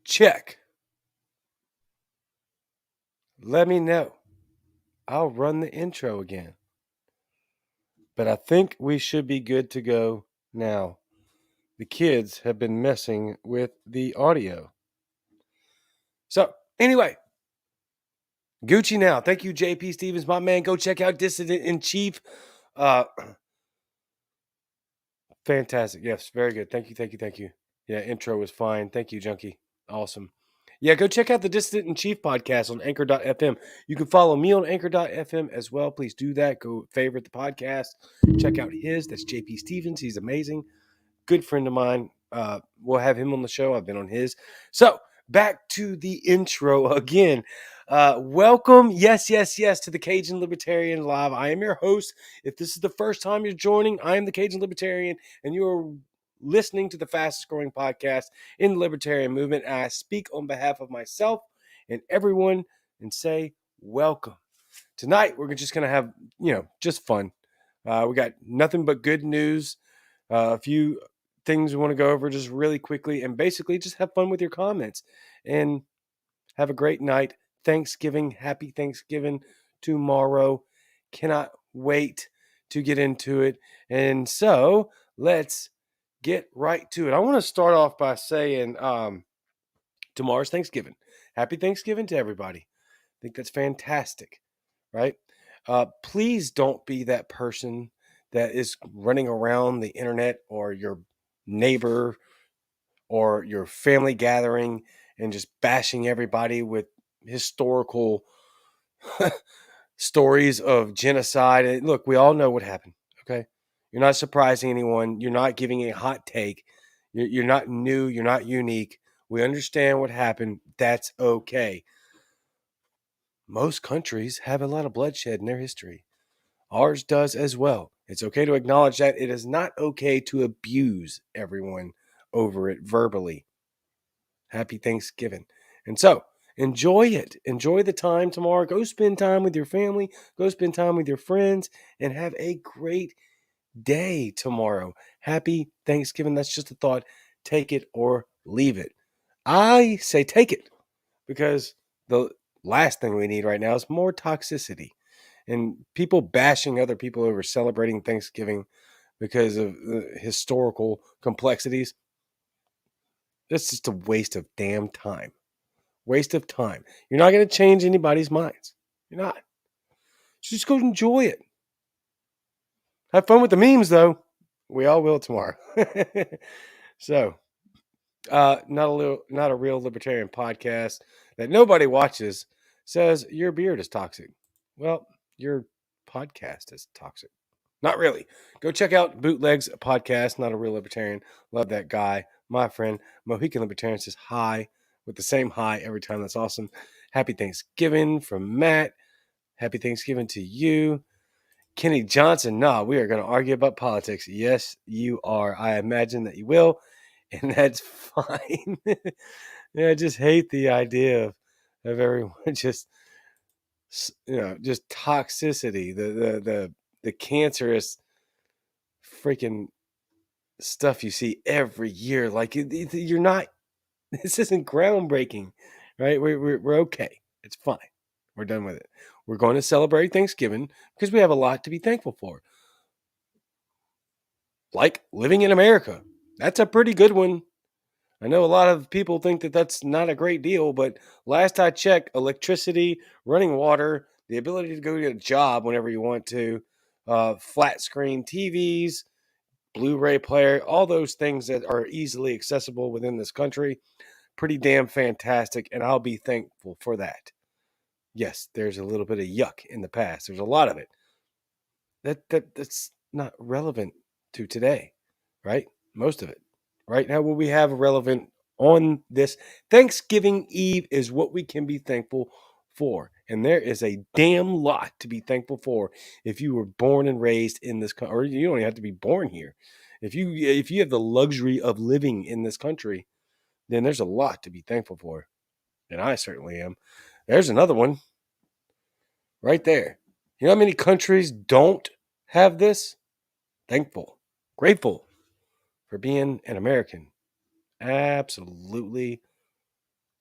check. Let me know. I'll run the intro again. But I think we should be good to go now. The kids have been messing with the audio. So, anyway, Gucci now. Thank you, JP Stevens, my man. Go check out Dissident in Chief. Fantastic. Yes, very good. Thank you. Yeah, intro was fine. Thank you, Junkie. Awesome. Yeah, go check out the Dissident in Chief podcast on anchor.fm. You can follow me on anchor.fm as well. Please do that. Go favorite the podcast. Check out his. That's JP Stevens. He's amazing. Good friend of mine. We'll have him on the show. I've been on his. So back to the intro again. Welcome, yes, to the Cajun Libertarian Live. I am your host. If this is the first time you're joining, I am the Cajun Libertarian, and you are listening to the fastest growing podcast in the libertarian movement. And I speak on behalf of myself and everyone and say welcome. Tonight, we're just going to have, just fun. We got nothing but good news. A few things we want to go over just really quickly, and basically just have fun with your comments and have a great night. Thanksgiving. Happy Thanksgiving tomorrow. Cannot wait to get into it. And so let's get right to it. I want to start off by saying tomorrow's Thanksgiving. Happy Thanksgiving to everybody. I think that's fantastic, right? Please don't be that person that is running around the internet or your neighbor or your family gathering and just bashing everybody with historical stories of genocide. And look, we all know what happened, okay? You're not surprising anyone. You're not giving a hot take. You're not new. You're not unique. We understand what happened. That's okay. Most countries have a lot of bloodshed in their history. Ours does as well. It's okay to acknowledge that. It is not okay to abuse everyone over it verbally. Happy Thanksgiving. And so, enjoy it. Enjoy the time tomorrow. Go spend time with your family. Go spend time with your friends and have a great day tomorrow. Happy Thanksgiving. That's just a thought. Take it or leave it. I say take it because the last thing we need right now is more toxicity and people bashing other people over celebrating Thanksgiving because of historical complexities. That's just a waste of damn time. Waste of time. You're not going to change anybody's minds. You're not. Just go enjoy it. Have fun with the memes, though. We all will tomorrow. So, not a real libertarian podcast that nobody watches says your beard is toxic. Well, your podcast is toxic. Not really. Go check out Bootlegs podcast. Not a real libertarian. Love that guy. My friend Mohican Libertarian says hi with the same hi every time. That's awesome. Happy Thanksgiving from Matt. Happy Thanksgiving to you. Kenny Johnson. Nah, we are going to argue about politics. Yes, you are. I imagine that you will. And that's fine. Yeah, I just hate the idea of everyone just toxicity, the cancerous freaking stuff you see every year. Like you're not. This isn't groundbreaking, right? We're okay. It's fine. We're done with it. We're going to celebrate Thanksgiving because we have a lot to be thankful for. Like living in America. That's a pretty good one. I know a lot of people think that that's not a great deal, but last I checked, electricity, running water, the ability to go get a job whenever you want to, flat screen TVs, Blu-ray player, all those things that are easily accessible within this country, pretty damn fantastic, and I'll be thankful for that. Yes, there's a little bit of yuck in the past. There's a lot of it. That's not relevant to today, right? Most of it. Right now, what we have relevant on this Thanksgiving Eve is what we can be thankful for. And there is a damn lot to be thankful for if you were born and raised in this country, or you don't even have to be born here. If you have the luxury of living in this country, then there's a lot to be thankful for. And I certainly am. There's another one right there. You know how many countries don't have this? Thankful, grateful for being an American. Absolutely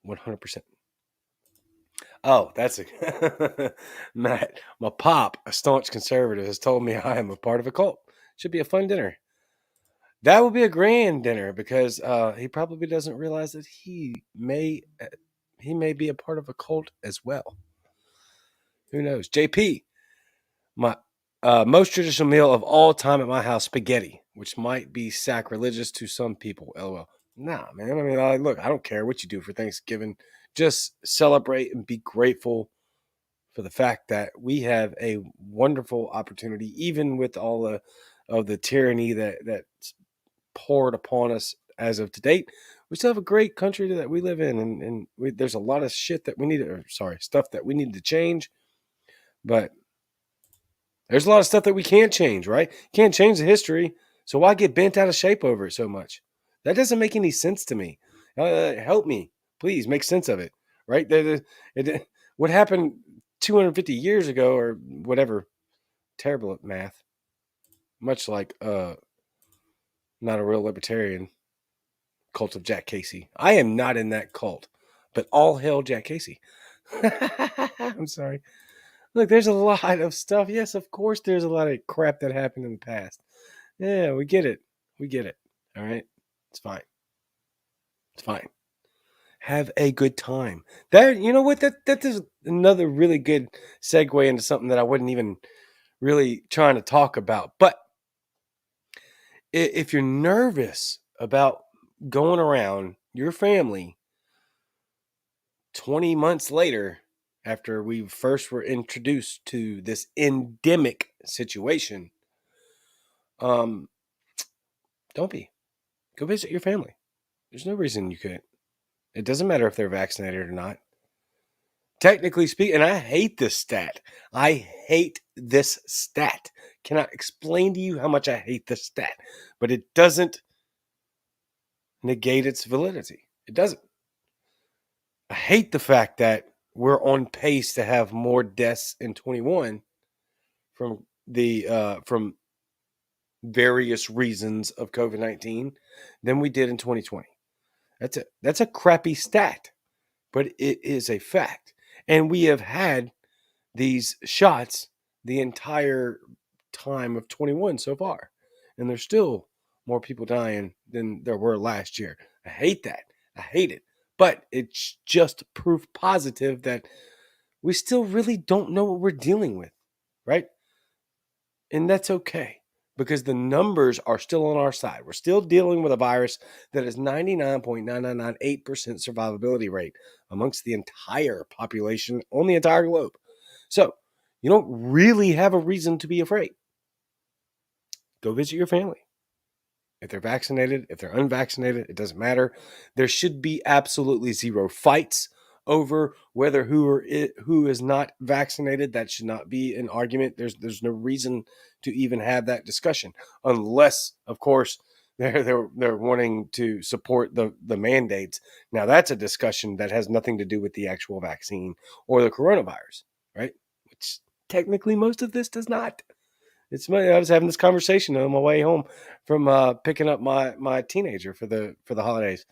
100%. Oh, that's a Matt. My pop, a staunch conservative, has told me I am a part of a cult. Should be a fun dinner. That will be a grand dinner because he probably doesn't realize that he may be a part of a cult as well. Who knows? JP, my most traditional meal of all time at my house, spaghetti, which might be sacrilegious to some people. LOL. Nah, man. I mean, look, I don't care what you do for Thanksgiving. Just celebrate and be grateful for the fact that we have a wonderful opportunity, even with all of the tyranny that's poured upon us as of to date. We still have a great country that we live in, and there's a lot of shit that we need, stuff that we need to change, but there's a lot of stuff that we can't change, right? Can't change the history, so why get bent out of shape over it so much? That doesn't make any sense to me. Help me, please, make sense of it, right? What happened 250 years ago or whatever, terrible at math, much like not a real libertarian, cult of Jack Casey. I am not in that cult, but all hail Jack Casey. I'm sorry. Look, there's a lot of stuff. Yes, of course, there's a lot of crap that happened in the past. Yeah, we get it. We get it. All right. It's fine. It's fine. Have a good time. You know what? That is another really good segue into something that I wasn't even really trying to talk about. But if you're nervous about going around your family 20 months later, after we first were introduced to this endemic situation, don't be. Go visit your family. There's no reason you couldn't. It doesn't matter if they're vaccinated or not. Technically speaking, and I hate this stat. I hate this stat. Cannot explain to you how much I hate this stat, but it doesn't negate its validity. It doesn't. I hate the fact that we're on pace to have more deaths in 21 from various reasons of COVID-19 than we did in 2020. That's a crappy stat, but it is a fact. And we have had these shots the entire time of 21 so far. And there's still more people dying than there were last year. I hate that. I hate it. But it's just proof positive that we still really don't know what we're dealing with, right? And that's okay because the numbers are still on our side. We're still dealing with a virus that is 99.9998% survivability rate amongst the entire population on the entire globe. So you don't really have a reason to be afraid. Go visit your family. If they're vaccinated, if they're unvaccinated, it doesn't matter. There should be absolutely zero fights over whether who is not vaccinated. That should not be an argument. There's no reason to even have that discussion, unless, of course, they're wanting to support the mandates. Now that's a discussion that has nothing to do with the actual vaccine or the coronavirus, right? Which technically most of this does not. I was having this conversation on my way home from picking up my teenager for the holidays.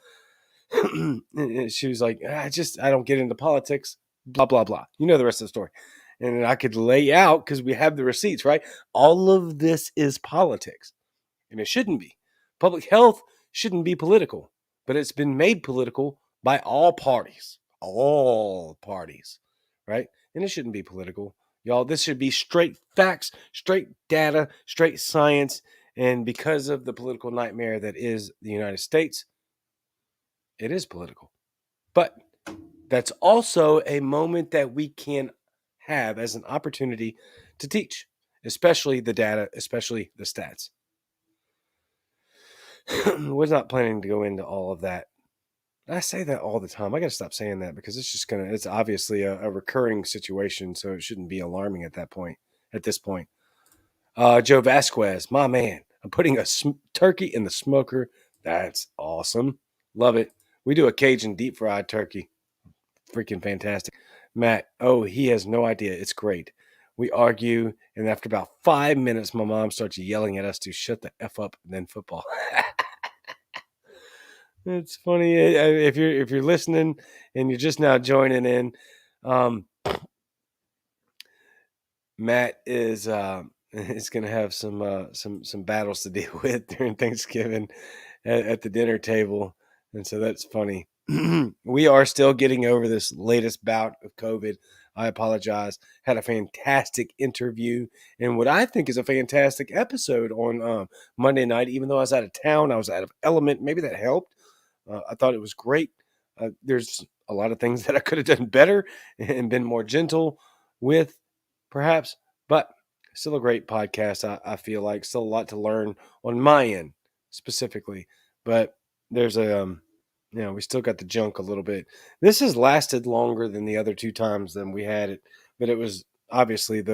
She was like, I don't get into politics, blah blah blah. You know the rest of the story. And I could lay out because we have the receipts, right? All of this is politics, and it shouldn't be. Public health shouldn't be political, but it's been made political by all parties, right? And it shouldn't be political. Y'all, this should be straight facts, straight data, straight science. And because of the political nightmare that is the United States, it is political. But that's also a moment that we can have as an opportunity to teach, especially the data, especially the stats. We're not planning to go into all of that. I say that all the time. I got to stop saying that because it's obviously a recurring situation, so it shouldn't be alarming at this point. Joe Vasquez, my man. I'm putting a turkey in the smoker. That's awesome. Love it. We do a Cajun deep fried turkey. Freaking fantastic. Matt, oh, he has no idea. It's great. We argue, and after about 5 minutes, my mom starts yelling at us to shut the F up and then football. It's funny if you're listening and you're just now joining in. Um, Matt is is going to have some battles to deal with during Thanksgiving at the dinner table, and so that's funny. We are still getting over this latest bout of COVID. I apologize. Had a fantastic interview and what I think is a fantastic episode on Monday night. Even though I was out of town, I was out of element. Maybe that helped. I thought it was great. There's a lot of things that I could have done better and been more gentle with, perhaps, but still a great podcast. I feel like still a lot to learn on my end specifically, but there's we still got the junk a little bit. This has lasted longer than the other two times than we had it, but it was obviously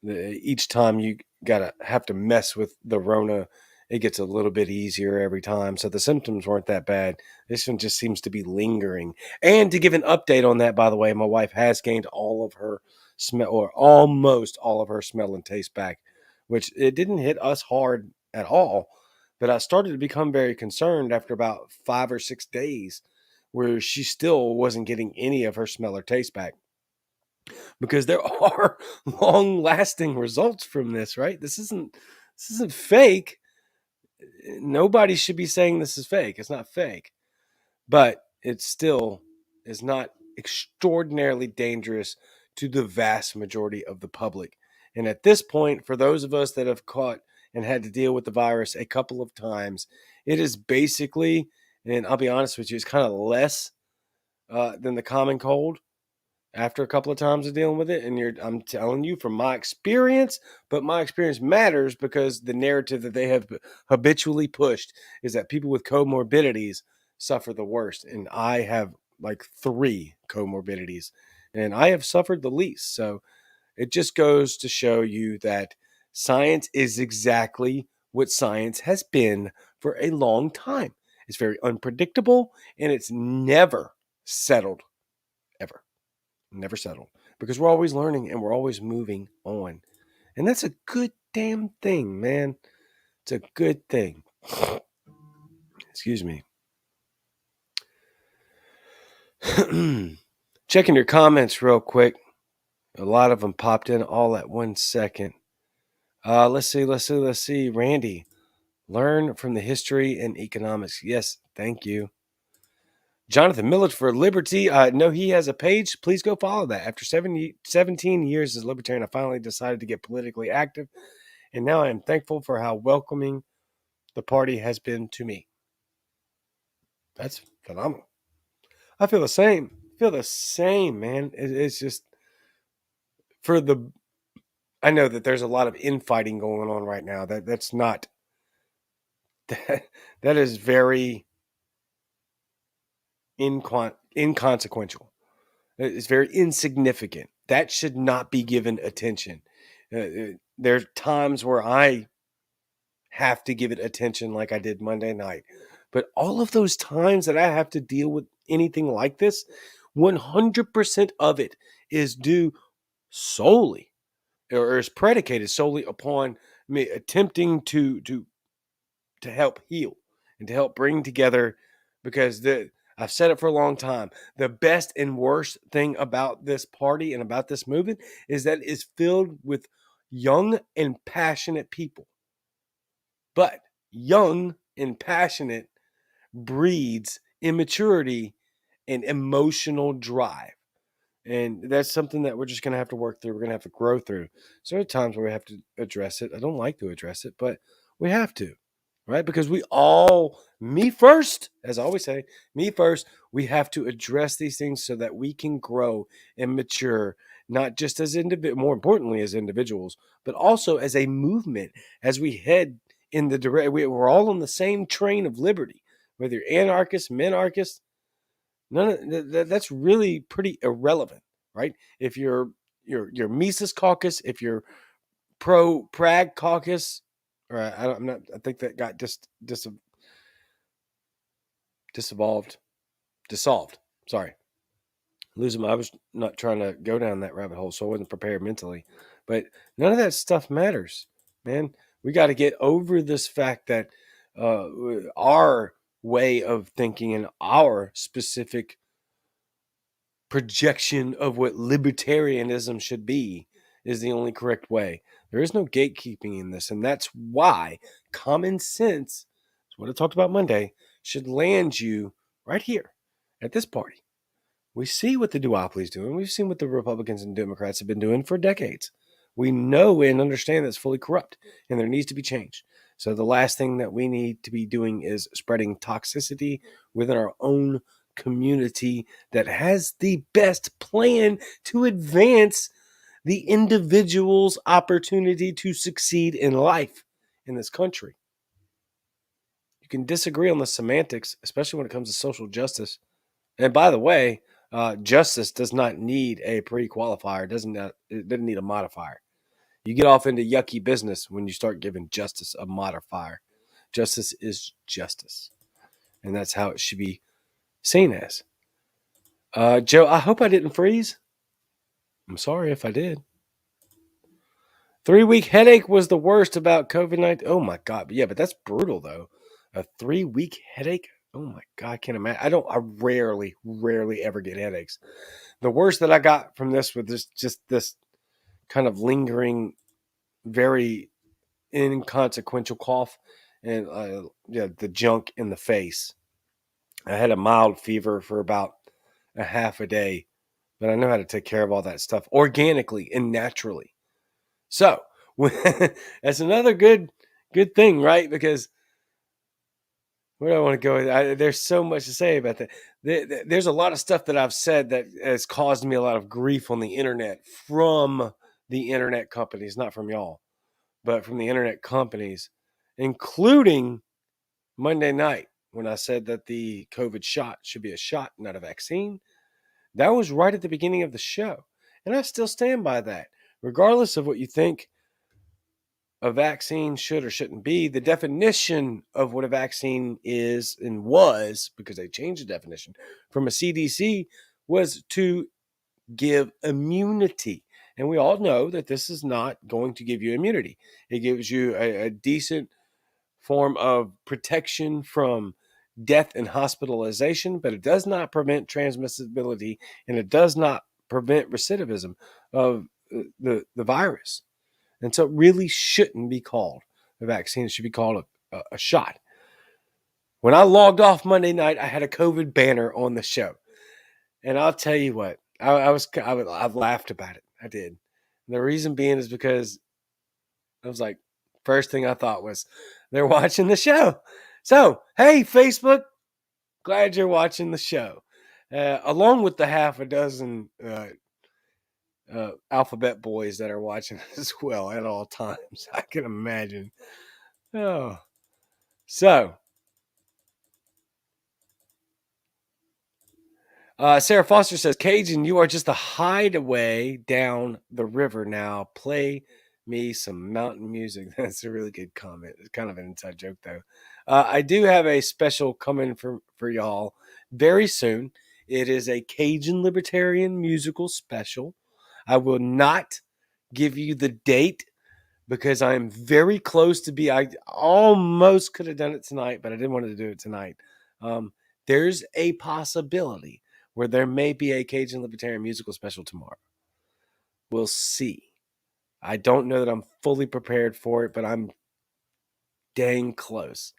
each time you gotta have to mess with the Rona, it gets a little bit easier every time. So the symptoms weren't that bad. This one just seems to be lingering. And to give an update on that, by the way, my wife has gained all of her smell, or almost all of her smell and taste back, which it didn't hit us hard at all. But I started to become very concerned after about 5 or 6 days where she still wasn't getting any of her smell or taste back, because there are long lasting results from this, right? This isn't fake. Nobody should be saying this is fake. It's not fake, but it still is not extraordinarily dangerous to the vast majority of the public. And at this point, for those of us that have caught and had to deal with the virus a couple of times, it is basically, and I'll be honest with you, it's kind of less than the common cold after a couple of times of dealing with it. And I'm telling you from my experience, but my experience matters because the narrative that they have habitually pushed is that people with comorbidities suffer the worst. And I have like 3 comorbidities and I have suffered the least. So it just goes to show you that science is exactly what science has been for a long time. It's very unpredictable and it's never settled, ever. Never settle, because we're always learning and we're always moving on. And that's a good damn thing, man. It's a good thing. Excuse me. Checking your comments real quick. A lot of them popped in all at 1 second. Let's see. Randy, learn from the history and economics. Yes, thank you. Jonathan Millett for Liberty. No, he has a page. Please go follow that. After 17 years as Libertarian, I finally decided to get politically active. And now I am thankful for how welcoming the party has been to me. That's phenomenal. I feel the same. Man. It's just I know that there's a lot of infighting going on right now. That's not that is very inconsequential. It's very insignificant. That should not be given attention. There's times where I have to give it attention like I did Monday night. But all of those times that I have to deal with anything like this, 100% of it is due solely, or is predicated solely upon me attempting to help heal and to help bring together, because I've said it for a long time. The best and worst thing about this party and about this movement is that it's filled with young and passionate people. But young and passionate breeds immaturity and emotional drive. And that's something that we're just going to have to work through. We're going to have to grow through. So there are times where we have to address it. I don't like to address it, but we have to, right? Because me first, as I always say, me first, we have to address these things so that we can grow and mature, not just as more importantly as individuals, but also as a movement, as we head in the direct. We're all on the same train of liberty, whether you're anarchist, minarchist. None of that's really pretty irrelevant, right? If you're Mises caucus, if you're pro Prague caucus, or I'm not. I think that got dissolved. Sorry, losing. I was not trying to go down that rabbit hole, so I wasn't prepared mentally. But none of that stuff matters, man. We got to get over this fact that our way of thinking and our specific projection of what libertarianism should be is the only correct way. There is no gatekeeping in this, and that's why common sense, is what I talked about Monday, should land you right here at this party. We see what the duopoly is doing. We've seen what the Republicans and Democrats have been doing for decades. We know and understand that's fully corrupt, and there needs to be change. So the last thing that we need to be doing is spreading toxicity within our own community that has the best plan to advance the individual's opportunity to succeed in life in this country. You can disagree on the semantics, especially when it comes to social justice. And by the way, justice does not need a pre-qualifier. It doesn't need a modifier. You get off into yucky business when you start giving justice a modifier. Justice is justice, and that's how it should be seen as. Joe, I hope I didn't freeze. I'm sorry if I did. 3-week headache was the worst about COVID-19. Oh my God. Yeah, but that's brutal though. A 3-week headache. Oh my God. I can't imagine. I rarely ever get headaches. The worst that I got from this was just this kind of lingering, very inconsequential cough and the junk in the face. I had a mild fever for about a half a day, but I know how to take care of all that stuff organically and naturally. So that's another good thing, right? Because where do I want to go with? There's so much to say about that. There's a lot of stuff that I've said that has caused me a lot of grief on the internet from the internet companies, not from y'all, but from the internet companies, including Monday night when I said that the COVID shot should be a shot, not a vaccine. That was right at the beginning of the show. And I still stand by that. Regardless of what you think a vaccine should or shouldn't be, the definition of what a vaccine is and was, because they changed the definition from a CDC, was to give immunity. And we all know that this is not going to give you immunity. It gives you a decent form of protection from death and hospitalization, but it does not prevent transmissibility, and it does not prevent recidivism of the virus. And so it really shouldn't be called a vaccine. It should be called a shot. When I logged off Monday night, I had a COVID banner on the show. And I'll tell you what, I laughed about it. I did. And the reason being is because I was like, first thing I thought was, they're watching the show. So, hey, Facebook, glad you're watching the show. Along with the half a dozen alphabet boys that are watching as well at all times. I can imagine. Oh, so Sarah Foster says, Cajun, you are just a hideaway down the river now. Play me some mountain music. That's a really good comment. It's kind of an inside joke, though. I do have a special coming for y'all very soon. It is a Cajun Libertarian musical special. I will not give you the date because I'm very close to I almost could have done it tonight, but I didn't want to do it tonight. There's a possibility where there may be a Cajun Libertarian musical special tomorrow. We'll see. I don't know that I'm fully prepared for it, but I'm dang close.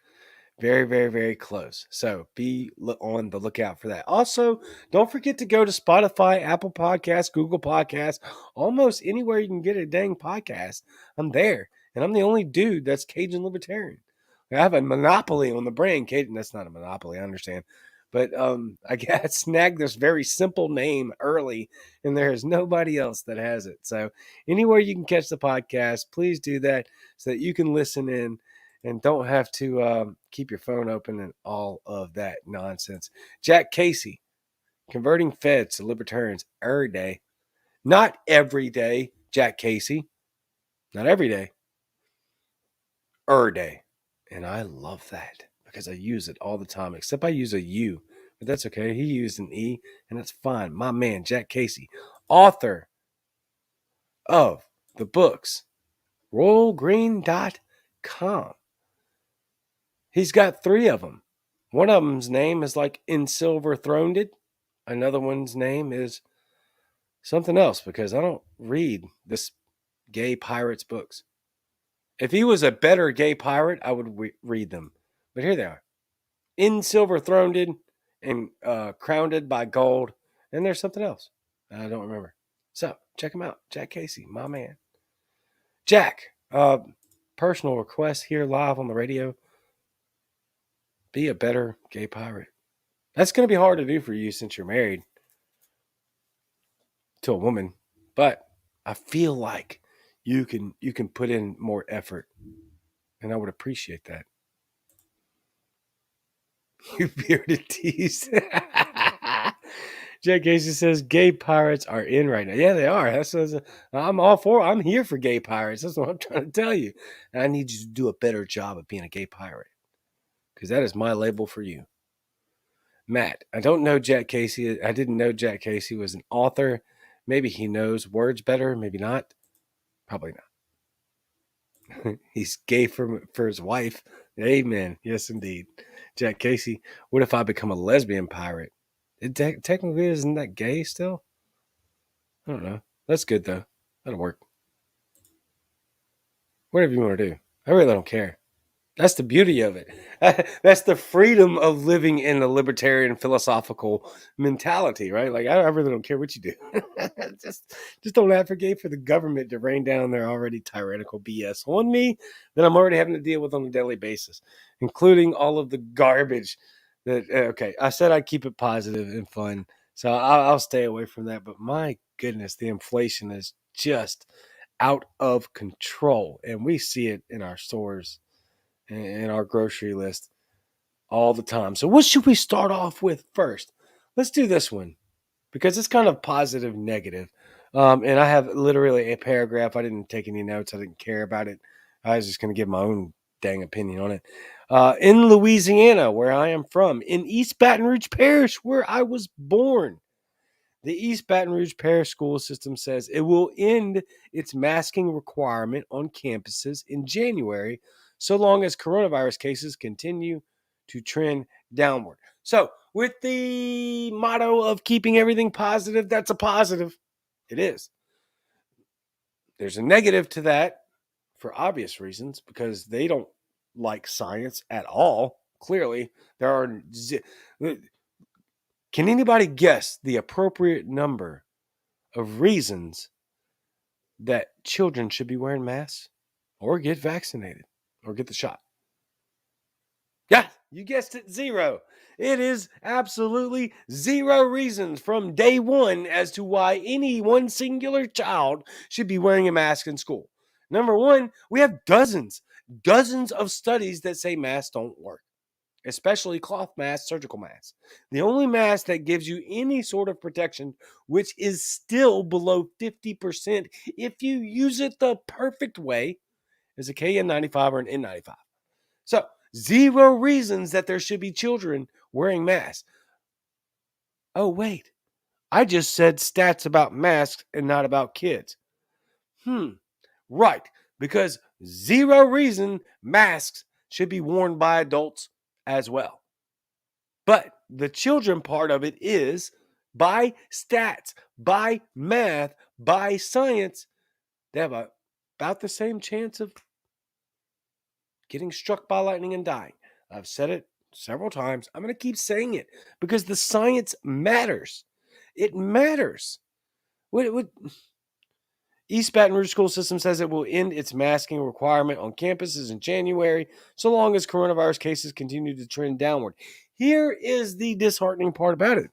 Very, very, very close. So be on the lookout for that. Also, don't forget to go to Spotify, Apple Podcasts, Google Podcasts, almost anywhere you can get a dang podcast. I'm there. And I'm the only dude that's Cajun Libertarian. I have a monopoly on the brand Cajun. That's not a monopoly, I understand. But I got snagged this very simple name early, and there is nobody else that has it. So anywhere you can catch the podcast, please do that so that you can listen in and don't have to keep your phone open and all of that nonsense. Jack Casey, converting feds to libertarians every day. Not every day, Jack Casey. Not every day. Day. And I love that because I use it all the time, except I use a U. But that's okay. He used an E, and that's fine. My man, Jack Casey, author of the books, royalgreen.com. He's got 3 of them One of them's name is like In Silver Throned. Another one's name is something else because I don't read this gay pirate's books. If he was a better gay pirate, I would read them. But here they are. In Silver Throned and Crowned by Gold. And there's something else. I don't remember. So check him out. Jack Casey, my man. Jack, personal request here live on the radio. Be a better gay pirate. That's going to be hard to do for you since you're married to a woman, but I feel like you can put in more effort, and I would appreciate that. You bearded tease. Jack Casey says gay pirates are in right now. Yeah, they are. I'm all for. I'm here for gay pirates. That's what I'm trying to tell you. And I need you to do a better job of being a gay pirate because that is my label for you. Matt, I don't know Jack Casey. I didn't know Jack Casey was an author. Maybe he knows words better. Maybe not. Probably not. He's gay for his wife. Amen. Yes, indeed. Jack Casey, what if I become a lesbian pirate? It technically isn't that gay still? I don't know. That's good, though. That'll work. Whatever you want to do. I really don't care. That's the beauty of it. That's the freedom of living in a libertarian philosophical mentality, right? Like I really don't care what you do. just don't advocate for the government to rain down their already tyrannical BS on me that I'm already having to deal with on a daily basis, including all of the garbage that. Okay, I said I'd keep it positive and fun, so I'll stay away from that. But my goodness, the inflation is just out of control, and we see it in our stores in our grocery list all the time. So what should we start off with first? Let's do this one because it's kind of positive, negative. And I have literally a paragraph. I didn't take any notes. I didn't care about it. I was just going to give my own dang opinion on it. In Louisiana, where I am from, in East Baton Rouge Parish, where I was born, the East Baton Rouge Parish School System says it will end its masking requirement on campuses in January so long as coronavirus cases continue to trend downward. So, with the motto of keeping everything positive, that's a positive. It is. There's a negative to that for obvious reasons because they don't like science at all. Clearly, there are. Can anybody guess the appropriate number of reasons that children should be wearing masks or get vaccinated or get the shot? Yeah, you guessed it, 0. It is absolutely 0 reasons from day one as to why any one singular child should be wearing a mask in school. Number one, we have dozens of studies that say masks don't work, especially cloth masks, surgical masks. The only mask that gives you any sort of protection, which is still below 50% if you use it the perfect way, is a KN95 or an N95. So, 0 reasons that there should be children wearing masks. Oh, wait. I just said stats about masks and not about kids. Right. Because 0 reason masks should be worn by adults as well. But the children part of it is by stats, by math, by science, they have about the same chance of getting struck by lightning and dying. I've said it several times. I'm going to keep saying it because the science matters. It matters. East Baton Rouge School System says it will end its masking requirement on campuses in January, so long as coronavirus cases continue to trend downward. Here is the disheartening part about it.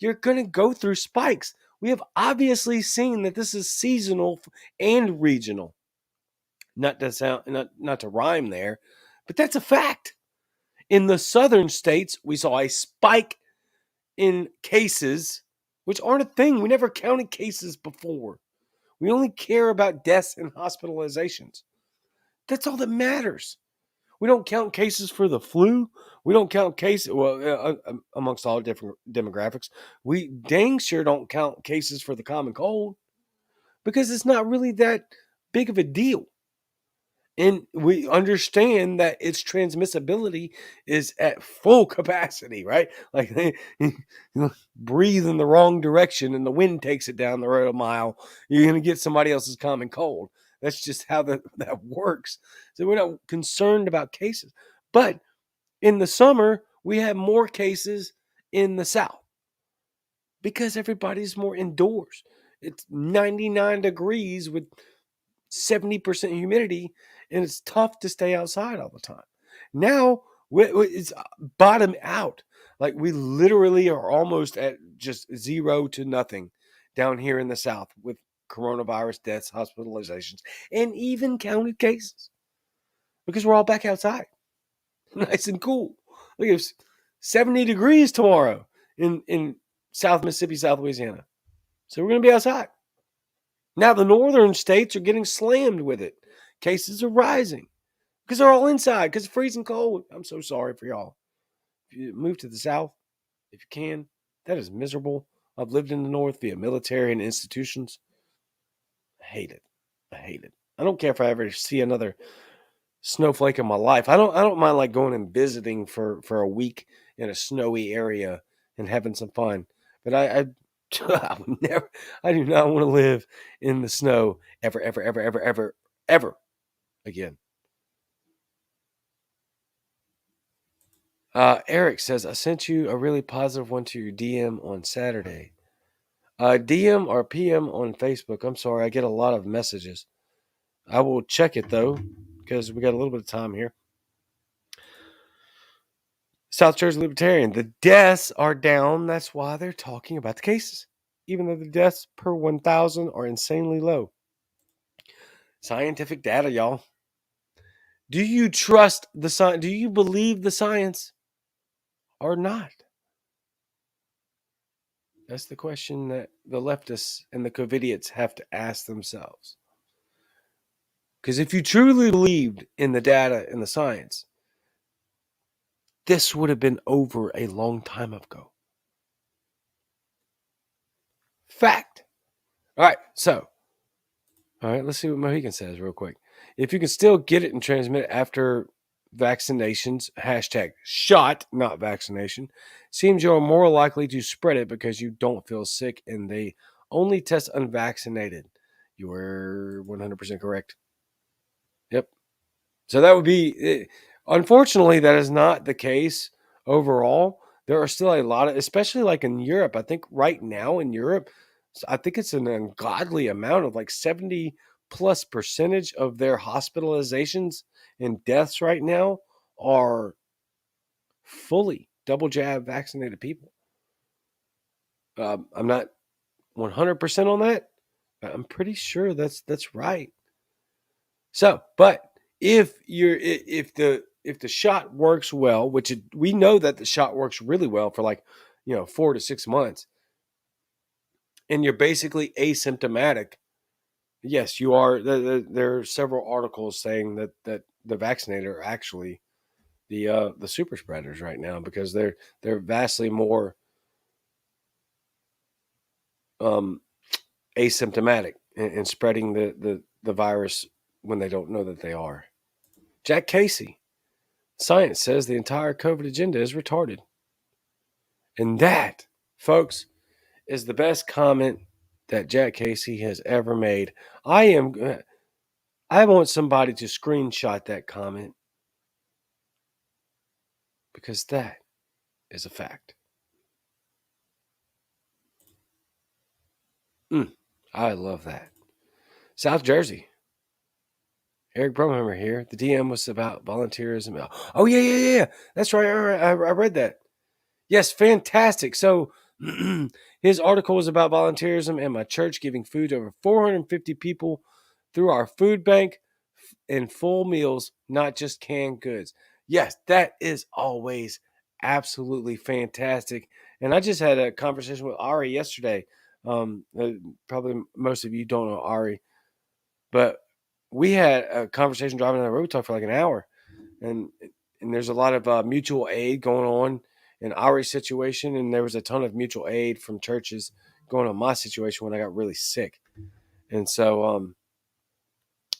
You're going to go through spikes. We have obviously seen that this is seasonal and regional. Not to rhyme there, but that's a fact. In the southern states, we saw a spike in cases, which aren't a thing. We never counted cases before. We only care about deaths and hospitalizations. That's all that matters. We don't count cases for the flu. We don't count cases, amongst all different demographics. We dang sure don't count cases for the common cold because it's not really that big of a deal. And we understand that its transmissibility is at full capacity, right? Like breathe in the wrong direction and the wind takes it down the road a mile, you're going to get somebody else's common cold. That's just how that works. So we're not concerned about cases. But in the summer, we have more cases in the South because everybody's more indoors. It's 99 degrees with 70% humidity, and it's tough to stay outside all the time. Now it's bottom out. Like we literally are almost at just 0 to nothing down here in the South with coronavirus deaths, hospitalizations, and even counted cases because we're all back outside, nice and cool. Look, it's 70 degrees tomorrow in South Mississippi, South Louisiana. So we're going to be outside. Now the northern states are getting slammed with it. Cases are rising because they're all inside because it's freezing cold. I'm so sorry for y'all. If you move to the South, if you can, that is miserable. I've lived in the North via military and institutions. I hate it. I hate it. I don't care if I ever see another snowflake in my life. I don't mind like going and visiting for a week in a snowy area and having some fun. But I would never. I do not want to live in the snow ever, ever, ever, ever, ever, ever again. Eric says, I sent you a really positive one to your DM on Saturday. DM or PM on Facebook. I'm sorry, I get a lot of messages. I will check it though, because we got a little bit of time here. South Jersey Libertarian. The deaths are down. That's why they're talking about the cases, even though the deaths per 1,000 are insanely low. Scientific data, y'all. Do you trust the science? Do you believe the science or not? That's the question that the leftists and the COVIDiots have to ask themselves. Because if you truly believed in the data and the science, this would have been over a long time ago. Fact. All right, let's see what Mohican says real quick. If you can still get it and transmit it after vaccinations, #shot, not vaccination, seems you're more likely to spread it because you don't feel sick and they only test unvaccinated. You were 100% correct. Yep. So that would be, unfortunately, that is not the case overall. There are still a lot of, especially like in Europe, I think right now in Europe, I think it's an ungodly amount of like 70 plus percentage of their hospitalizations and deaths right now are fully double jab vaccinated people. I'm not 100% on that. But I'm pretty sure that's right. So, but if the shot works well, which we know that the shot works really well for like 4 to 6 months, and you're basically asymptomatic, yes, you are. There are several articles saying that the vaccinated are actually the super spreaders right now because they're vastly more asymptomatic and spreading the virus when they don't know that they are. Jack Casey, science says the entire COVID agenda is retarded. And that, folks, is the best comment that Jack Casey has ever made. I want somebody to screenshot that comment because that is a fact. I love that. South Jersey. Eric Bromhammer here. The DM was about volunteerism. Oh, yeah. That's right. I read that. Yes, fantastic. So his article was about volunteerism and my church giving food to over 450 people through our food bank and full meals, not just canned goods. Yes, that is always absolutely fantastic. And I just had a conversation with Ari yesterday. Probably most of you don't know Ari, but we had a conversation driving down the road, talk for like an hour, and there's a lot of mutual aid going on in Ari's situation, and there was a ton of mutual aid from churches going on my situation when I got really sick, and so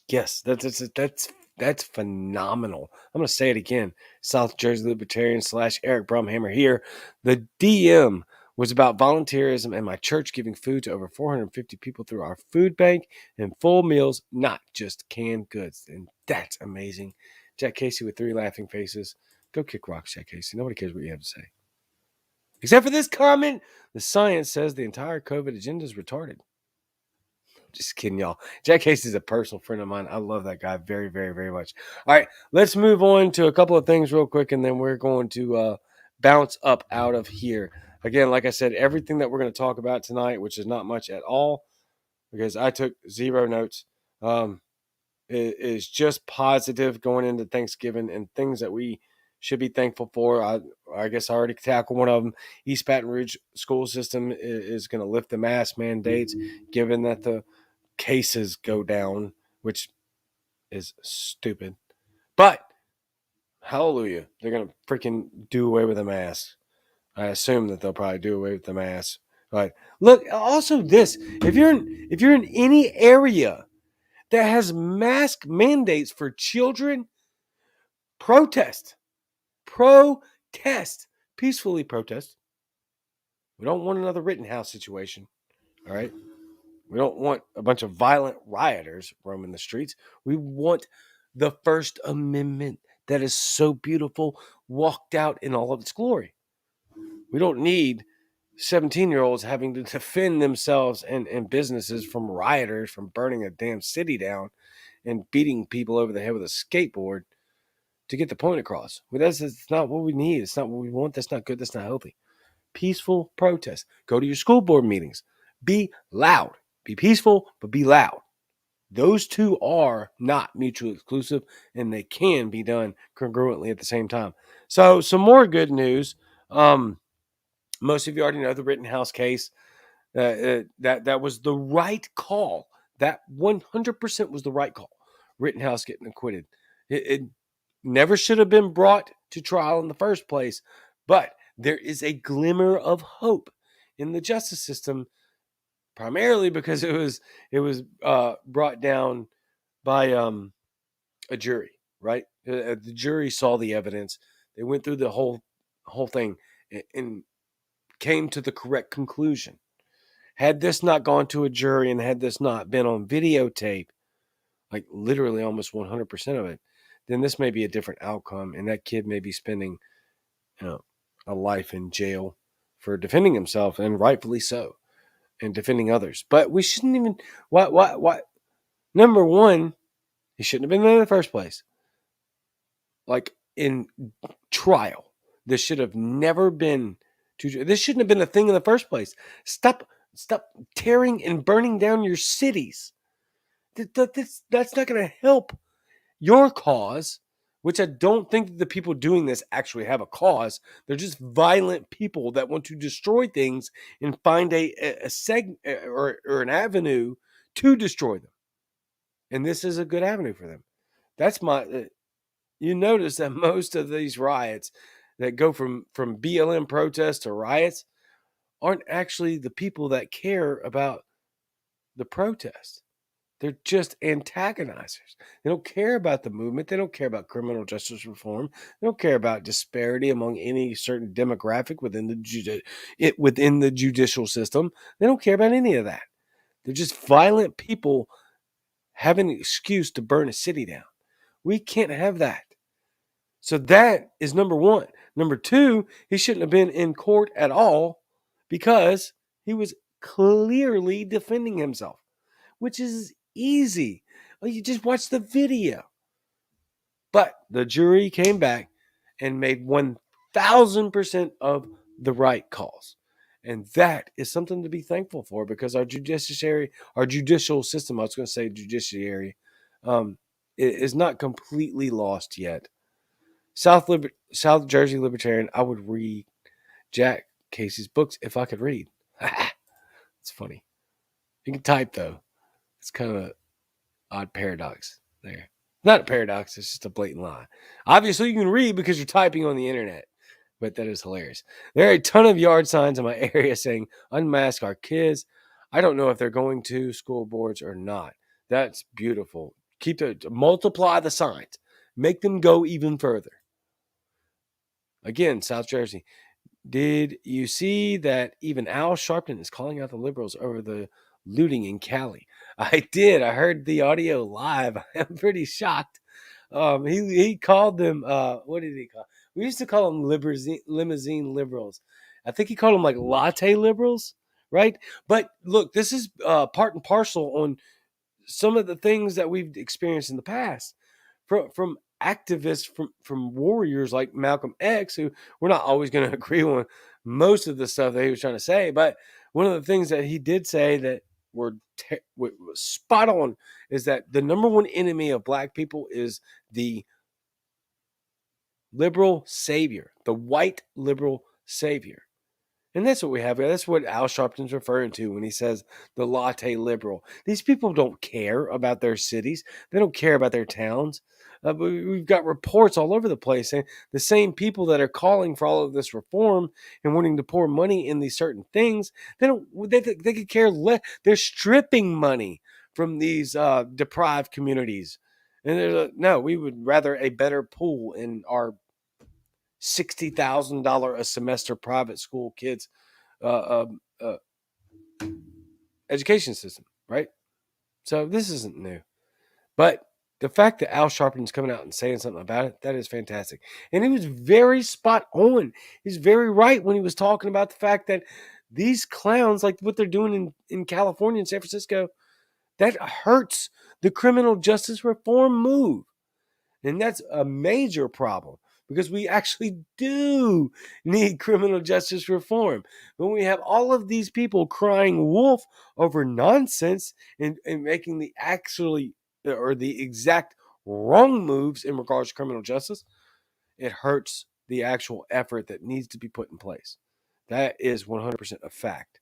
yes, that's That's phenomenal. I'm going to say it again. South Jersey Libertarian / Eric Brumhammer here. The DM was about volunteerism and my church giving food to over 450 people through our food bank and full meals, not just canned goods. And that's amazing. Jack Casey with 3 laughing faces. Go kick rocks, Jack Casey. Nobody cares what you have to say. Except for this comment, the science says the entire COVID agenda is retarded. Just kidding, y'all. Jack Casey is a personal friend of mine. I love that guy very, very, very much. All right, let's move on to a couple of things real quick, and then we're going to bounce up out of here. Again, like I said, everything that we're going to talk about tonight, which is not much at all, because I took 0 notes, is just positive going into Thanksgiving and things that we should be thankful for. I guess I already tackled one of them. East Baton Rouge school system is going to lift the mask mandates, given that the cases go down, which is stupid. But hallelujah, they're going to freaking do away with the mask. I assume that they'll probably do away with the mask. But look, also this, if you're in any area that has mask mandates for children, protest. Peacefully protest. We don't want another Rittenhouse situation. All right. We don't want a bunch of violent rioters roaming the streets. We want the First Amendment that is so beautiful, walked out in all of its glory. We don't need 17-year-olds having to defend themselves and businesses from rioters, from burning a damn city down and beating people over the head with a skateboard to get the point across. That's not what we need. It's not what we want. That's not good. That's not healthy. Peaceful protest. Go to your school board meetings. Be loud. Be peaceful, but be loud. Those two are not mutually exclusive, and they can be done congruently at the same time. So, some more good news. Most of you already know the Rittenhouse case. That was the right call. That 100% was the right call. Rittenhouse getting acquitted. It never should have been brought to trial in the first place, but there is a glimmer of hope in the justice system, primarily because it was brought down by a jury, right? The jury saw the evidence. They went through the whole thing and came to the correct conclusion. Had this not gone to a jury and had this not been on videotape, like literally almost 100% of it, then this may be a different outcome, and that kid may be spending, a life in jail for defending himself, and rightfully so, and defending others. But we shouldn't even. Why? Number one, he shouldn't have been there in the first place. Like in trial, this should have never been. This shouldn't have been a thing in the first place. Stop tearing and burning down your cities. That's not going to help your cause, which I don't think that the people doing this actually have a cause. They're just violent people that want to destroy things and find a or an avenue to destroy them. And this is a good avenue for them. That's you notice that most of these riots that go from BLM protests to riots aren't actually the people that care about the protest. They're just antagonizers. They don't care about the movement. They don't care about criminal justice reform. They don't care about disparity among any certain demographic within the judicial system. They don't care about any of that. They're just violent people having an excuse to burn a city down. We can't have that. So that is number one. Number two, he shouldn't have been in court at all because he was clearly defending himself, which is easy. You just watch the video. But the jury came back and made 1,000% of the right calls. And that is something to be thankful for, because our judicial system, I was going to say judiciary, is not completely lost yet. South Jersey Libertarian, I would read Jack Casey's books if I could read. It's funny. You can type, though. It's kind of an odd paradox there. Not a paradox, it's just a blatant lie. Obviously, you can read because you're typing on the internet, but that is hilarious. There are a ton of yard signs in my area saying, unmask our kids. I don't know if they're going to school boards or not. That's beautiful. multiply the signs, make them go even further. Again, South Jersey. Did you see that even Al Sharpton is calling out the liberals over the looting in Cali? I did. I heard the audio live. I'm pretty shocked. He called them. What did he call? We used to call them limousine liberals. I think he called them like latte liberals, right? But look, this is part and parcel on some of the things that we've experienced in the past from activists, from warriors like Malcolm X, who we're not always going to agree on most of the stuff that he was trying to say, but one of the things that he did say that was spot on is that the number one enemy of black people is the liberal savior, the white liberal savior. And that's what we have. That's what Al Sharpton's referring to when he says the latte liberal. These people don't care about their cities. They don't care about their towns. But we've got reports all over the place saying the same people that are calling for all of this reform and wanting to pour money in these certain things, they don't. They could care less. They're stripping money from these deprived communities. And no, we would rather a better pool in our $60,000 a semester private school kids uh, uh, education system, right? So this isn't new, but the fact that Al Sharpton's coming out and saying something about it, that is fantastic. And he was very spot on. He's very right when he was talking about the fact that these clowns, like what they're doing in California and San Francisco, that hurts the criminal justice reform move. And that's a major problem because we actually do need criminal justice reform. When we have all of these people crying wolf over nonsense and making the actually or the exact wrong moves in regards to criminal justice, it hurts the actual effort that needs to be put in place. That is 100% a fact.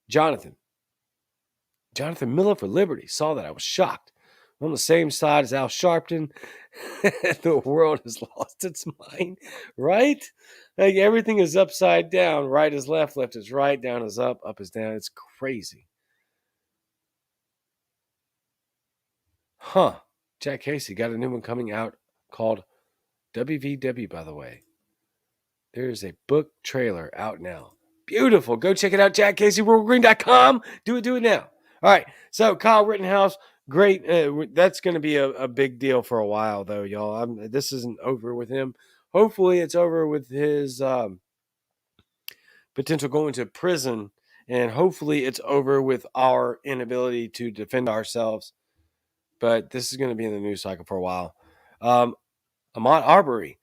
Jonathan Miller for Liberty saw that. I was shocked. On the same side as Al Sharpton, the world has lost its mind, right? Like everything is upside down. Right is left, left is right, down is up is down. It's crazy. Huh. Jack Casey got a new one coming out called WVW, by the way. There's a book trailer out now. Beautiful. Go check it out, JackCaseyWorldGreen.com. Do it now. All right. So Kyle Rittenhouse, great. That's going to be a big deal for a while, though, y'all. This isn't over with him. Hopefully, it's over with his potential going to prison, and hopefully, it's over with our inability to defend ourselves. But this is going to be in the news cycle for a while. Ahmaud Arbery,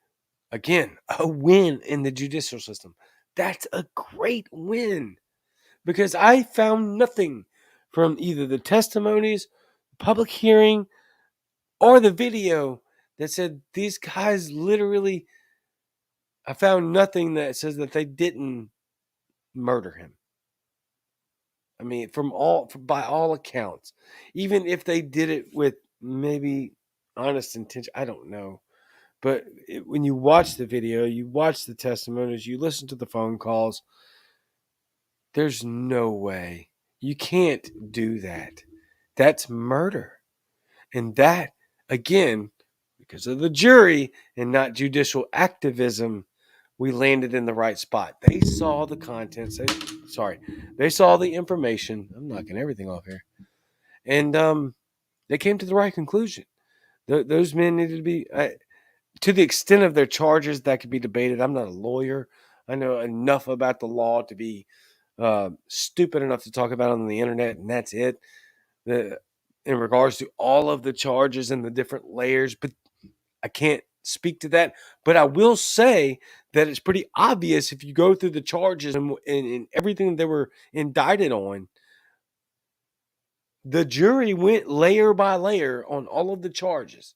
again, a win in the judicial system. That's a great win because I found nothing from either the testimonies, public hearing, or the video that said these guys literally. I found nothing that says that they didn't murder him. I mean, by all accounts, even if they did it with maybe honest intention, I don't know. But when you watch the video, you watch the testimonies, you listen to the phone calls, there's no way. You can't do that. That's murder. And that, again, because of the jury and not judicial activism, we landed in the right spot. They saw the contents. They saw the information. I'm knocking everything off here. And they came to the right conclusion. Those men needed to be, to the extent of their charges, that could be debated. I'm not a lawyer. I know enough about the law to be stupid enough to talk about it on the internet, and that's it. In regards to all of the charges and the different layers, but I can't speak to that. But I will say that it's pretty obvious if you go through the charges and everything they were indicted on. The jury went layer by layer on all of the charges,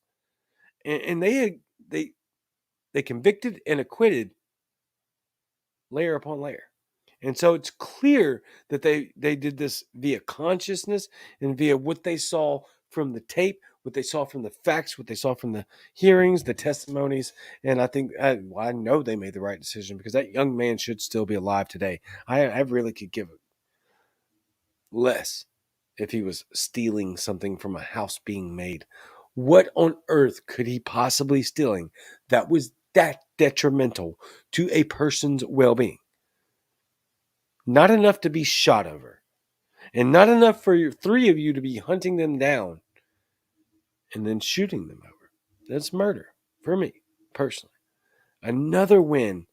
and they convicted and acquitted layer upon layer. And so it's clear that they did this via consciousness and via what they saw from the tape, what they saw from the facts, what they saw from the hearings, the testimonies. And I think I know they made the right decision because that young man should still be alive today. I really could give less if he was stealing something from a house being made. What on earth could he possibly stealing that was that detrimental to a person's well-being? Not enough to be shot over, and not enough for your three of you to be hunting them down and then shooting them over. That's murder for me personally. Another win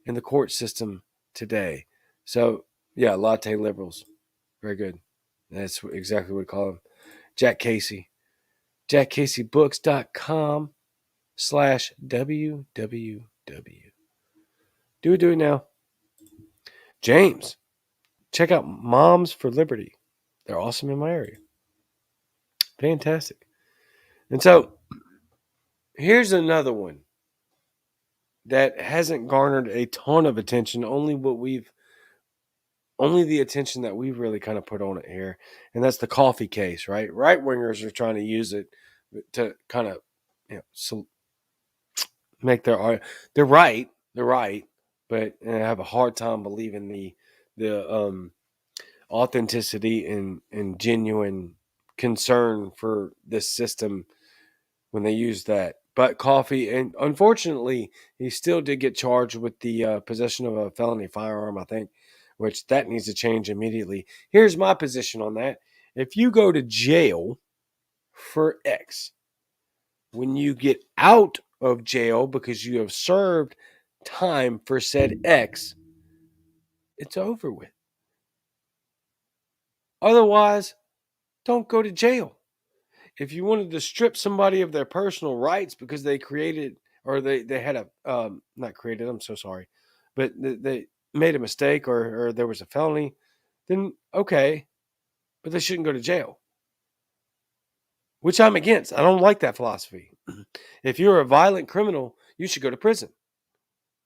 in the court system today. So yeah, latte liberals, very good. That's exactly what we call them. Jack Casey, jackcaseybooks.com/www. Do it now. James, check out Moms for Liberty. They're awesome in my area. Fantastic. And so here's another one that hasn't garnered a ton of attention, only the attention that we've really kind of put on it here, and that's the coffee case, right? Right wingers are trying to use it to kind of, make they're right, but I have a hard time believing the authenticity and genuine concern for this system when they use that. But coffee, and unfortunately, he still did get charged with the possession of a felony firearm, I think, which that needs to change immediately. Here's my position on that. If you go to jail for X, when you get out of jail because you have served time for said X, it's over with. Otherwise, don't go to jail. If you wanted to strip somebody of their personal rights because they created, or they had a not created, I'm so sorry, but they made a mistake, or there was a felony, then okay, but they shouldn't go to jail, which I'm against. I don't like that philosophy. If you're a violent criminal, you should go to prison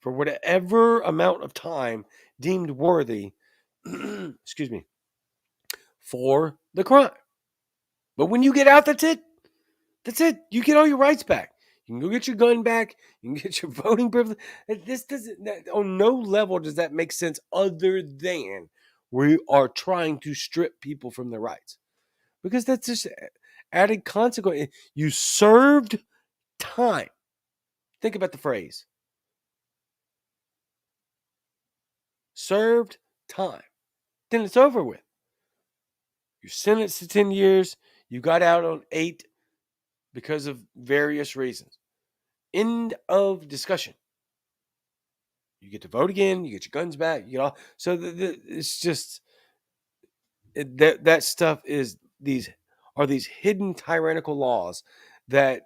for whatever amount of time deemed worthy, excuse me, for the crime. But when you get out, that's it. That's it. You get all your rights back. You can go get your gun back. You can get your voting privilege. This doesn't, on no level does that make sense other than we are trying to strip people from their rights. Because that's just added consequence. You served time. Think about the phrase. Served time. Then it's over with. You're sentenced to 10 years. You got out on 8 because of various reasons. End of discussion. You get to vote again. You get your guns back. You know, so it's just that stuff is these hidden tyrannical laws that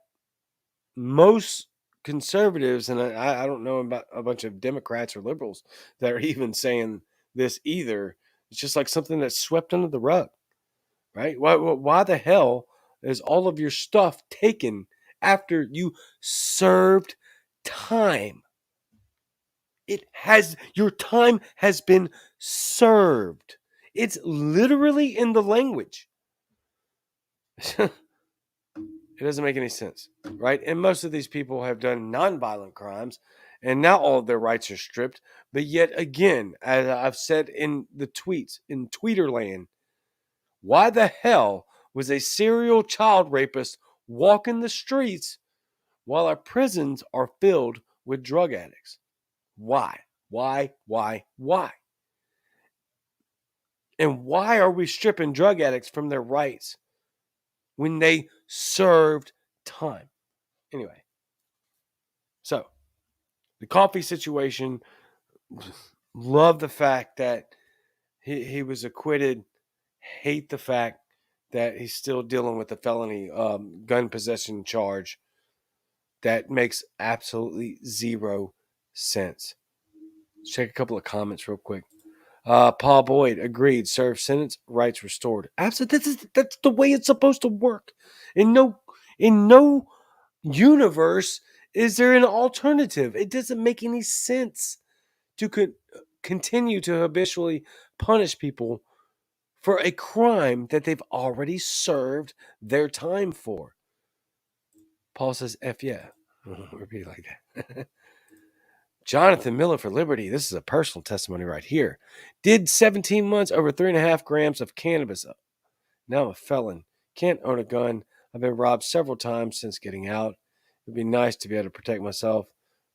most conservatives, and I don't know about a bunch of Democrats or liberals that are even saying this either. It's just like something that's swept under the rug, right? Why the hell is all of your stuff taken after you served time? Your time has been served. It's literally in the language. It doesn't make any sense, right? And most of these people have done nonviolent crimes, and now all of their rights are stripped. But yet again, as I've said in the tweets, in Tweeterland, why the hell was a serial child rapist walking the streets while our prisons are filled with drug addicts? Why? Why? And why are we stripping drug addicts from their rights when they served time? Anyway, so the coffee situation, love the fact that he was acquitted, hate the fact that he's still dealing with the felony gun possession charge. That makes absolutely zero sense. Let's check a couple of comments real quick. Paul Boyd agreed. Served sentence, rights restored. Absolutely, that's the way it's supposed to work. In no universe is there an alternative. It doesn't make any sense to continue to habitually punish people for a crime that they've already served their time for. Paul says, "F yeah." Repeat like that. Jonathan Miller for Liberty. This is a personal testimony right here. Did 17 months, over 3.5 grams of cannabis. Now I'm a felon. Can't own a gun. I've been robbed several times since getting out. It'd be nice to be able to protect myself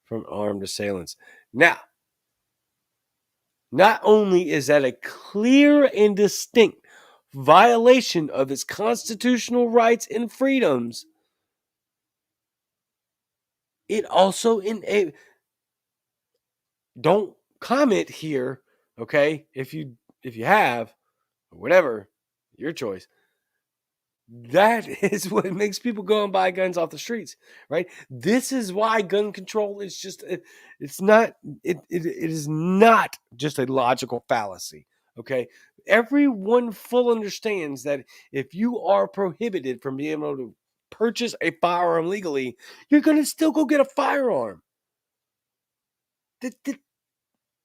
from armed assailants. Now, not only is that a clear and distinct violation of his constitutional rights and freedoms, it also don't comment here, okay? If you have or whatever, your choice. That is what makes people go and buy guns off the streets, right? This is why gun control is just it's not it is not just a logical fallacy, okay? Everyone full understands that if you are prohibited from being able to purchase a firearm legally, you're going to still go get a firearm. The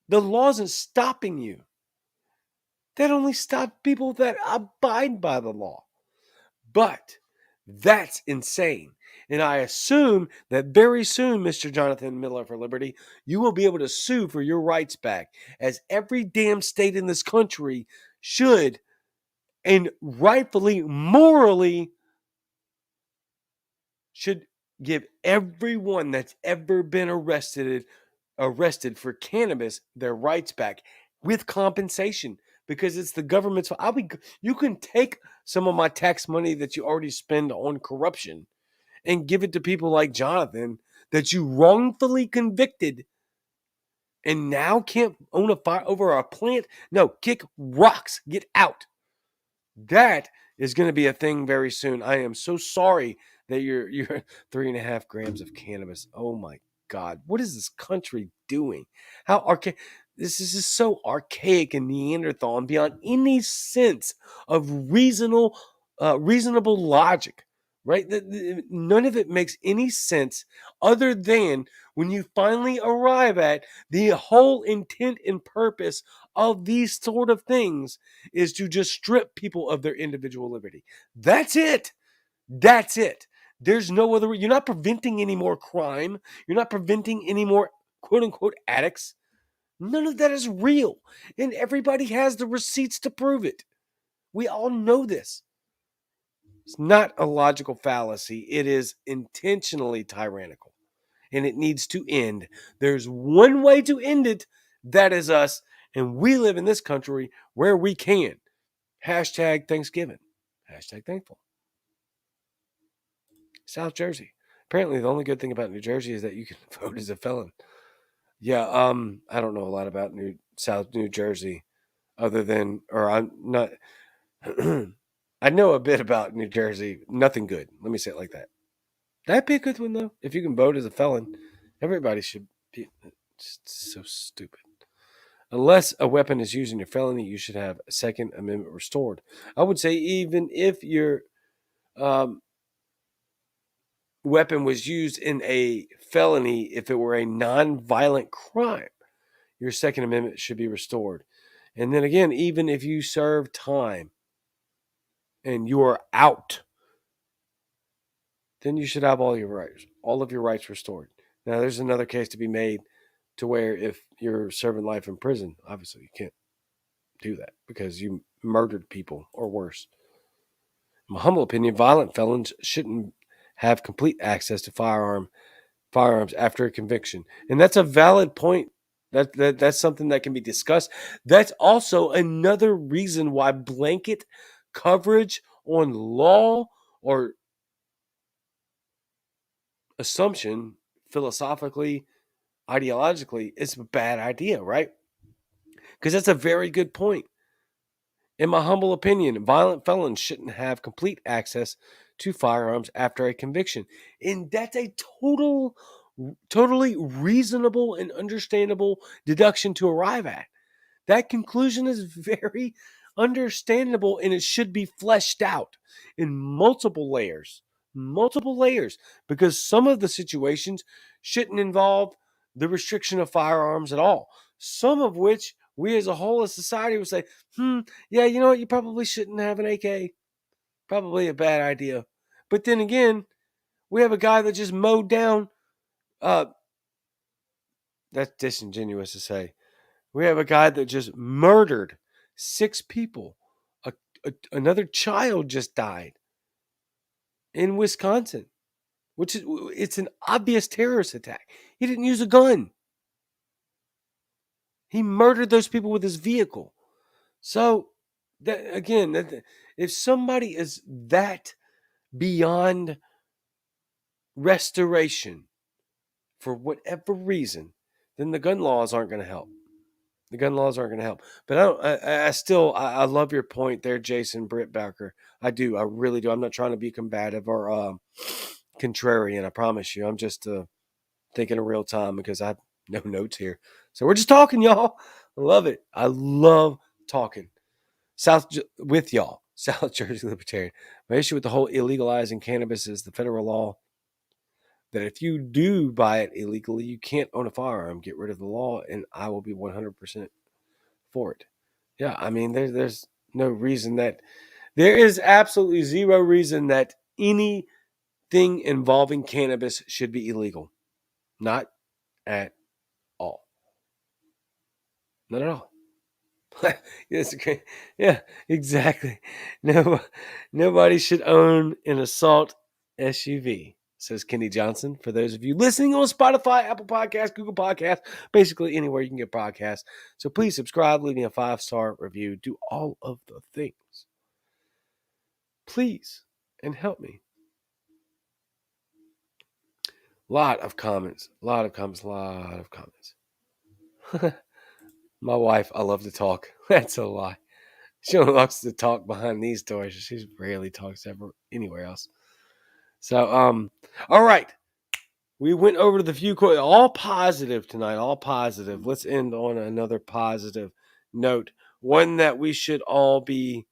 law isn't stopping you. That only stops people that abide by the law. But that's insane. And I assume that very soon, Mr. Jonathan Miller for Liberty, you will be able to sue for your rights back, as every damn state in this country should and rightfully, morally, should give everyone that's ever been arrested for cannabis their rights back with compensation, because it's the government's. You can take some of my tax money that you already spend on corruption and give it to people like Jonathan that you wrongfully convicted and now can't own a fire over a plant. No, kick rocks, get out. That is going to be a thing very soon. I am so sorry that you're 3.5 grams of cannabis. Oh my God, what is this country doing? How archaic! This is just so archaic and Neanderthal and beyond any sense of reasonable logic. Right? None of it makes any sense other than when you finally arrive at the whole intent and purpose of these sort of things is to just strip people of their individual liberty. That's it. That's it. There's no other. You're not preventing any more crime. You're not preventing any more quote unquote addicts. None of that is real. And everybody has the receipts to prove it. We all know this. It's not a logical fallacy. It is intentionally tyrannical. And it needs to end. There's one way to end it. That is us. And we live in this country where we can. Hashtag Thanksgiving. Hashtag thankful. South Jersey. Apparently, the only good thing about New Jersey is that you can vote as a felon. Yeah, I don't know a lot about South New Jersey, other than, or I'm not. I know a bit about New Jersey. Nothing good. Let me say it like that. That'd be a good one though. If you can vote as a felon, everybody should be. It's so stupid. Unless a weapon is used in your felony, you should have a Second Amendment restored. I would say even if your um, weapon was used in a felony, if it were a non-violent crime, your Second Amendment should be restored. And then again, even if you serve time and you are out, then you should have all of your rights restored. Now, there's another case to be made to where if you're serving life in prison, obviously you can't do that because you murdered people or worse. In my humble opinion, violent felons shouldn't have complete access to firearms after a conviction, and that's a valid point. That's something that can be discussed. That's also another reason why blanket coverage on law or assumption, philosophically, ideologically, is a bad idea, right? Because that's a very good point. In my humble opinion, violent felons shouldn't have complete access to firearms after a conviction. And that's a totally reasonable and understandable deduction to arrive at. That conclusion is very understandable and it should be fleshed out in multiple layers, because some of the situations shouldn't involve the restriction of firearms at all. Some of which we as a whole as society would say, yeah, you know what, you probably shouldn't have an AK. Probably a bad idea. But then again, we have a guy that just mowed down, uh, that's disingenuous to say. We have a guy that just murdered 6 people, another child just died in Wisconsin, which is it's an obvious terrorist attack. He didn't use a gun. He murdered those people with his vehicle. So that again, if somebody is that beyond restoration for whatever reason, then the gun laws aren't going to help. The gun laws aren't going to help. But I love your point there, Jason Brittbacker. I do. I really do. I'm not trying to be combative or contrarian. I promise you. I'm just thinking in real time because I have no notes here. So we're just talking, y'all. I love it. I love talking with y'all. South Jersey Libertarian. My issue with the whole illegalizing cannabis is the federal law that if you do buy it illegally, you can't own a firearm. Get rid of the law, and I will be 100% for it. Yeah, I mean, there's no reason that there is absolutely zero reason that anything involving cannabis should be illegal. Not at all. Not at all. Yes, okay. Yeah, exactly. No, nobody should own an assault SUV, says Kenny Johnson. For those of you listening on Spotify, Apple Podcasts, Google Podcasts, basically anywhere you can get podcasts. So please subscribe, leave me a 5-star review, do all of the things. Please, and help me. Lot of comments. My wife, I love to talk. That's a lie. She only loves to talk behind these doors. She rarely talks ever anywhere else. So, all right. We went over to the few quotes. All positive tonight. All positive. Let's end on another positive note. One that we should all be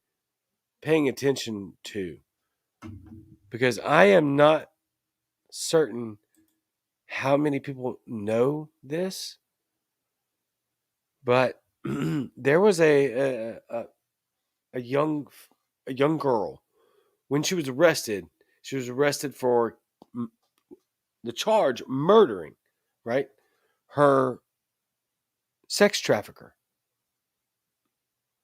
paying attention to. Because I am not certain how many people know this. But there was a young girl when she was arrested. She was arrested for the charge murdering, right? Her sex trafficker,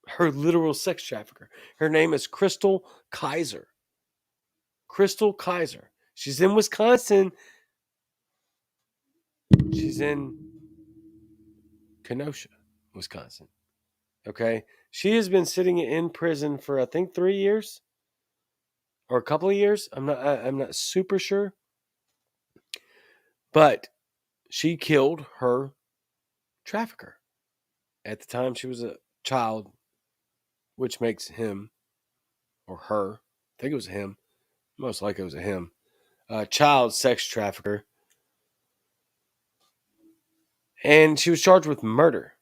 her literal sex trafficker. Her name is Crystal Kaiser. Crystal Kaiser. She's in Wisconsin. She's in Kenosha, Wisconsin. Okay. She has been sitting in prison for I think 3 years or a couple of years. I'm not super sure. But she killed her trafficker. At the time she was a child, which makes him or her, I think it was him, most likely it was a him, a child sex trafficker. And she was charged with murder.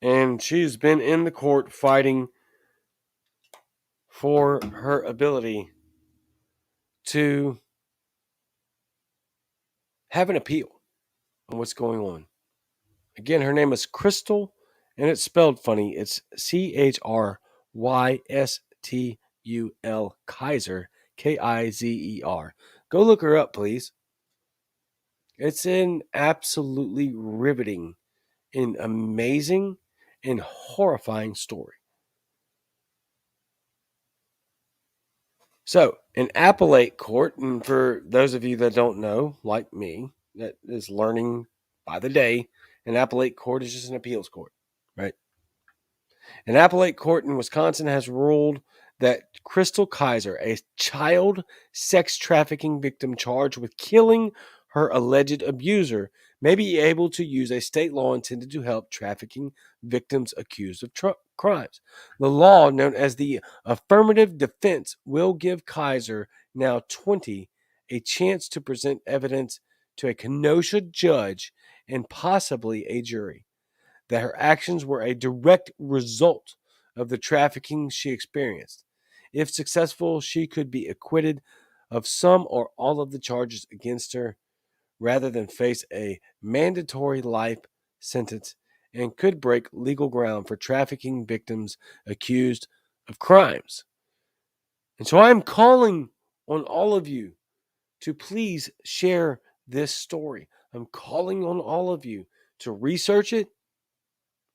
And she's been in the court fighting for her ability to have an appeal on what's going on. Again, her name is Crystal, and it's spelled funny. It's Chrystul Kaiser, Kizer. Go look her up, please. It's an absolutely riveting and amazing and horrifying story. So, in appellate court, and for those of you that don't know, like me, that is learning by the day, an appellate court is just an appeals court, right? An appellate court in Wisconsin has ruled that Crystal Kaiser, a child sex trafficking victim charged with killing her alleged abuser, may be able to use a state law intended to help trafficking victims accused of crimes. The law, known as the affirmative defense, will give Kaiser, now 20, a chance to present evidence to a Kenosha judge and possibly a jury that her actions were a direct result of the trafficking she experienced. If successful, she could be acquitted of some or all of the charges against her rather than face a mandatory life sentence and could break legal ground for trafficking victims accused of crimes. And so I'm calling on all of you to please share this story. I'm calling on all of you to research it.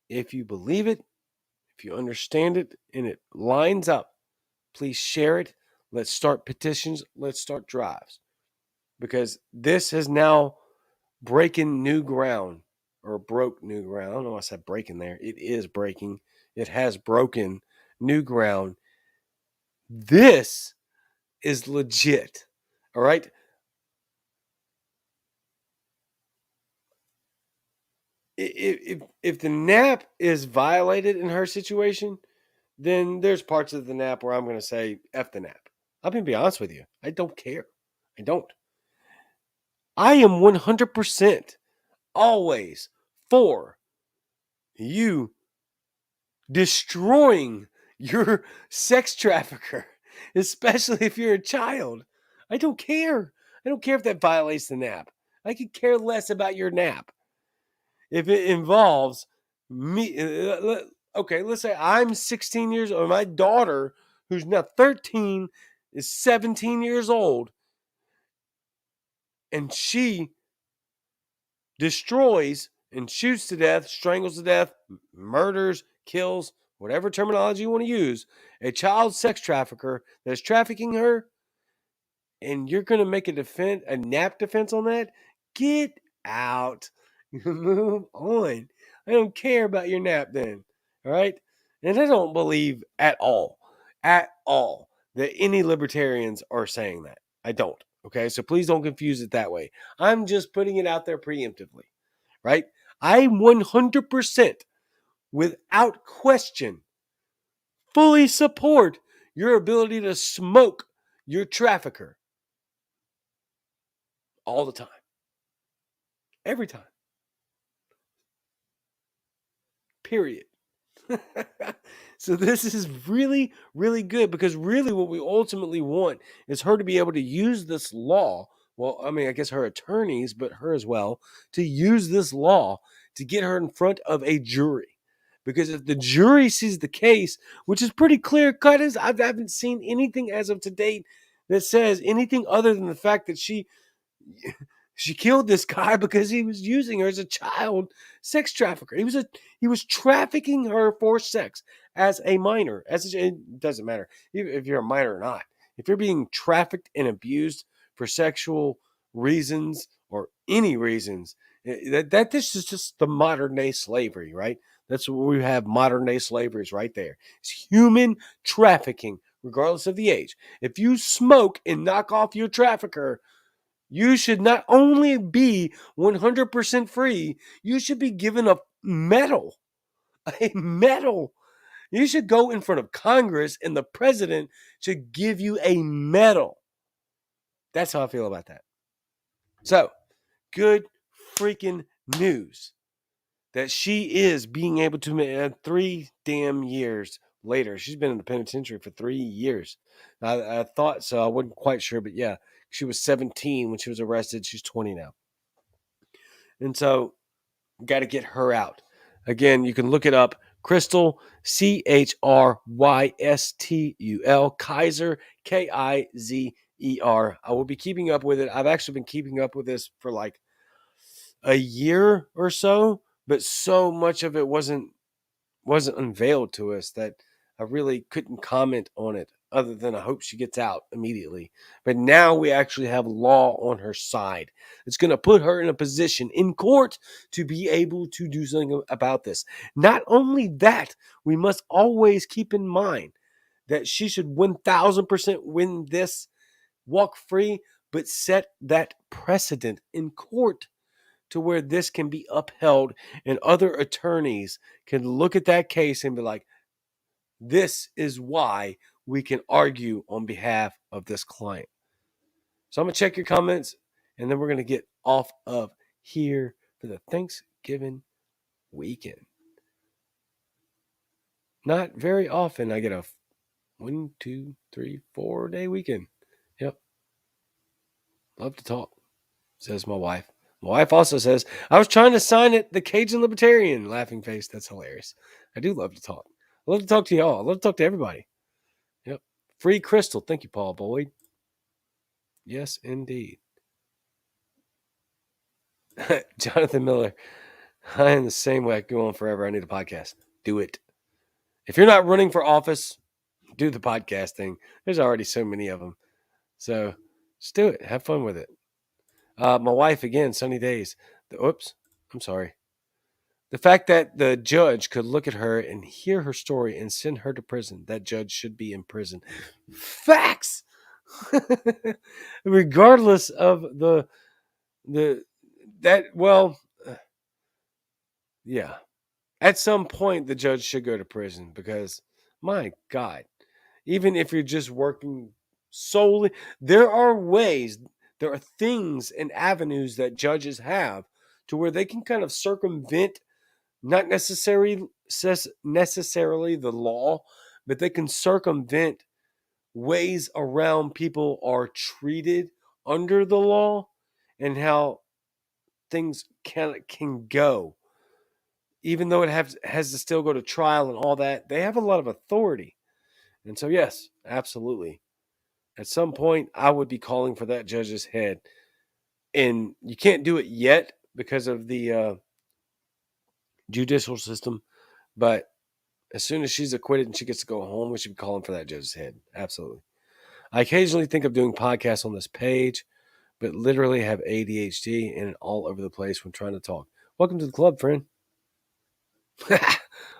If you believe it, If you understand it and it lines up, please share it. Let's start petitions. Let's start drives. Because this is now breaking new ground, or broke new ground. I don't know why I said breaking there. It is breaking. It has broken new ground. This is legit. All right. If the nap is violated in her situation, then there's parts of the nap where I'm going to say F the nap. I'm going to be honest with you. I don't care. I don't. I am 100% always for you destroying your sex trafficker, especially if you're a child. I don't care. I don't care if that violates the nap. I could care less about your nap if it involves me. Okay, let's say I'm 16 years old. My daughter, who's now 13, is 17 years old, and she destroys and shoots to death, strangles to death, murders, kills, whatever terminology you want to use, a child sex trafficker that's trafficking her, and you're going to make a nap defense on that? Get out. Move on. I don't care about your nap then. All right? And I don't believe at all, that any libertarians are saying that. I don't. Okay? So please don't confuse it that way. I'm just putting it out there preemptively. Right? I 100%, without question, fully support your ability to smoke your trafficker all the time. Every time. Period. So this is really, really good, because really what we ultimately want is her to be able to use this law. Well, I mean, I guess her attorneys, but her as well, to use this law to get her in front of a jury. Because if the jury sees the case, which is pretty clear cut, I haven't seen anything as of to date that says anything other than the fact that she killed this guy because he was using her as a child sex trafficker. He was trafficking her for sex as a minor. It doesn't matter if you're a minor or not. If you're being trafficked and abused for sexual reasons or any reasons, this is just the modern day slavery, right? That's what we have. Modern day slavery is right there. It's human trafficking, regardless of the age. If you smoke and knock off your trafficker, you should not only be 100% free, you should be given a medal. A medal. You should go in front of Congress and the president should give you a medal. That's how I feel about that. So, good freaking news that she is being able to, 3 damn years later. She's been in the penitentiary for 3 years. I thought so. I wasn't quite sure, but yeah, she was 17 when she was arrested. She's 20 now. And so, got to get her out. Again, you can look it up. Crystal, Chrystul, Kaiser, Kizer. I will be keeping up with it. I've actually been keeping up with this for like a year or so, but so much of it wasn't unveiled to us that I really couldn't comment on it, other than I hope she gets out immediately. But now we actually have law on her side. It's going to put her in a position in court to be able to do something about this. Not only that, we must always keep in mind that she should 1000% win this, walk free, but set that precedent in court to where this can be upheld and other attorneys can look at that case and be like, this is why we can argue on behalf of this client. So I'm going to check your comments, and then we're going to get off of here for the Thanksgiving weekend. Not very often I get a 1, 2, 3, 4 day weekend. Yep. Love to talk, says my wife. My wife also says, I was trying to sign it, the Cajun Libertarian. Laughing face. That's hilarious. I do love to talk. I love to talk to y'all. I love to talk to everybody. Yep. Free Crystal. Thank you, Paul Boyd. Yes, indeed. Jonathan Miller. I am the same way. I can go on forever. I need a podcast. Do it. If you're not running for office, do the podcast thing. There's already so many of them. So just do it. Have fun with it. My wife, again, sunny days. Oops, I'm sorry. The fact that the judge could look at her and hear her story and send her to prison, that judge should be in prison. Facts. Regardless of the that well, yeah. At some point, the judge should go to prison because, my God, even if you're just working solely, there are ways, there are things and avenues that judges have to where they can kind of circumvent not necessarily the law, but they can circumvent ways around people are treated under the law and how things can go. Even though it has to still go to trial and all that, they have a lot of authority. And so, yes, absolutely. At some point, I would be calling for that judge's head. And you can't do it yet because of the judicial system. But as soon as she's acquitted and she gets to go home, we should be calling for that judge's head. Absolutely. I occasionally think of doing podcasts on this page, but literally have ADHD and all over the place when trying to talk. Welcome to the club, friend.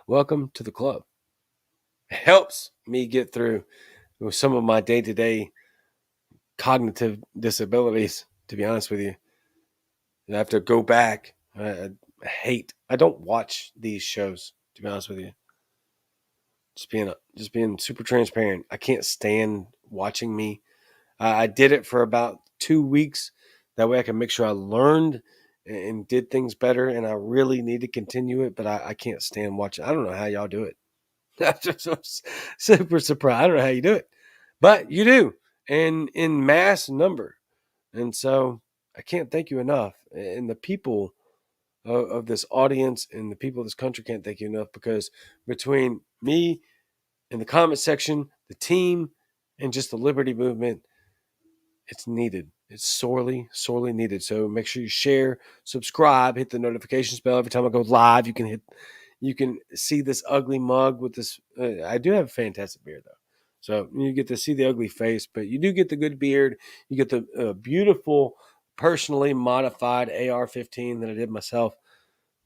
Welcome to the club. It helps me get through with some of my day-to-day cognitive disabilities, to be honest with you. I have to go back. I don't watch these shows, to be honest with you. Just being super transparent. I can't stand watching me. I did it for about 2 weeks. That way I can make sure I learned and did things better. And I really need to continue it, but I can't stand watching. I don't know how y'all do it. I'm just super surprised. I don't know how you do it, but you do, and in mass number. And so I can't thank you enough. And the people of this audience and the people of this country can't thank you enough, because between me and the comment section, the team, and just the liberty movement, it's needed. It's sorely, sorely needed. So make sure you share, subscribe, hit the notifications bell. Every time I go live, you can see this ugly mug with this. I do have a fantastic beard, though. So you get to see the ugly face, but you do get the good beard. You get the beautiful, personally modified AR-15 that I did myself.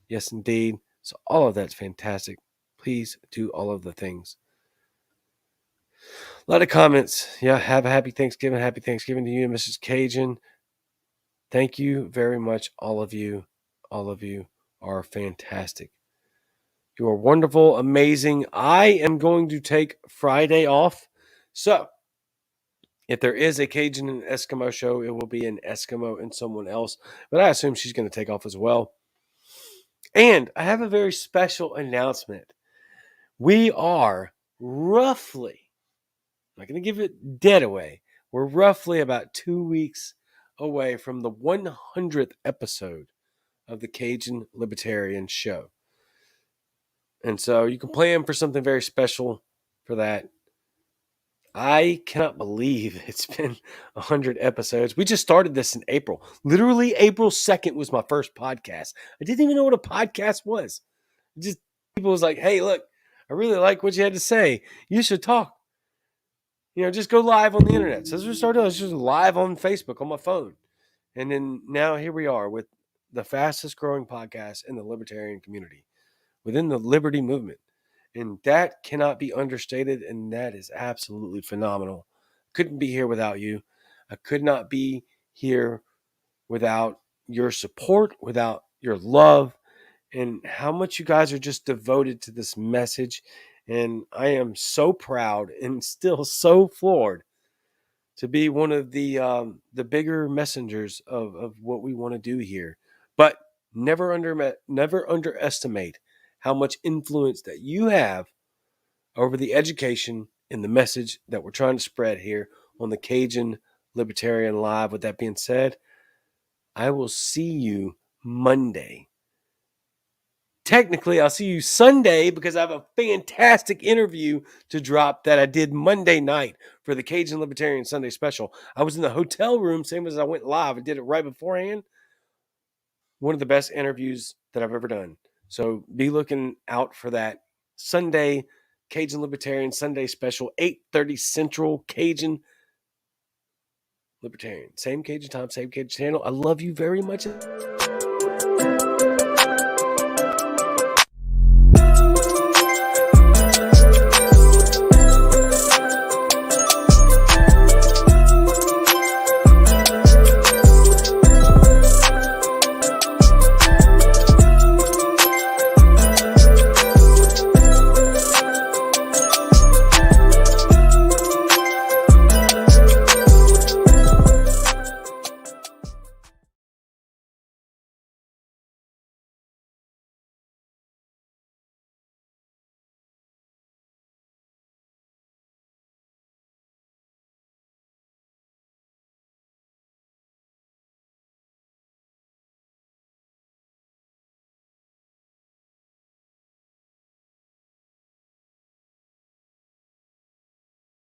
Yes, indeed. So all of that's fantastic. Please do all of the things. A lot of comments. Yeah, have a happy Thanksgiving. Happy Thanksgiving to you, Mrs. Cajun. Thank you very much, all of you. All of you are fantastic. You are wonderful, amazing. I am going to take Friday off. So if there is a Cajun and Eskimo show, it will be an Eskimo and someone else. But I assume she's going to take off as well. And I have a very special announcement. We are roughly, I'm not going to give it dead away, we're roughly about 2 weeks away from the 100th episode of the Cajun Libertarian show. And so you can plan for something very special for that. I cannot believe it's been 100 episodes. We just started this in April. Literally, April 2nd was my first podcast. I didn't even know what a podcast was. Just people was like, hey, look, I really like what you had to say. You should talk. Just go live on the internet. So that's what we started doing. It's just live on Facebook on my phone. And then now here we are with the fastest growing podcast in the libertarian community within the liberty movement. And that cannot be understated. And that is absolutely phenomenal. Couldn't be here without you. I could not be here without your support, without your love, and how much you guys are just devoted to this message. And I am so proud and still so floored to be one of the bigger messengers of what we want to do here. But never underestimate how much influence that you have over the education and the message that we're trying to spread here on the Cajun Libertarian Live. With that being said, I will see you Monday. Technically, I'll see you Sunday because I have a fantastic interview to drop that I did Monday night for the Cajun Libertarian Sunday special. I was in the hotel room, same as I went live. I did it right beforehand. One of the best interviews that I've ever done. So be looking out for that Sunday, Cajun Libertarian Sunday special, 8:30 Central. Cajun Libertarian. Same Cajun time, same Cajun channel. I love you very much.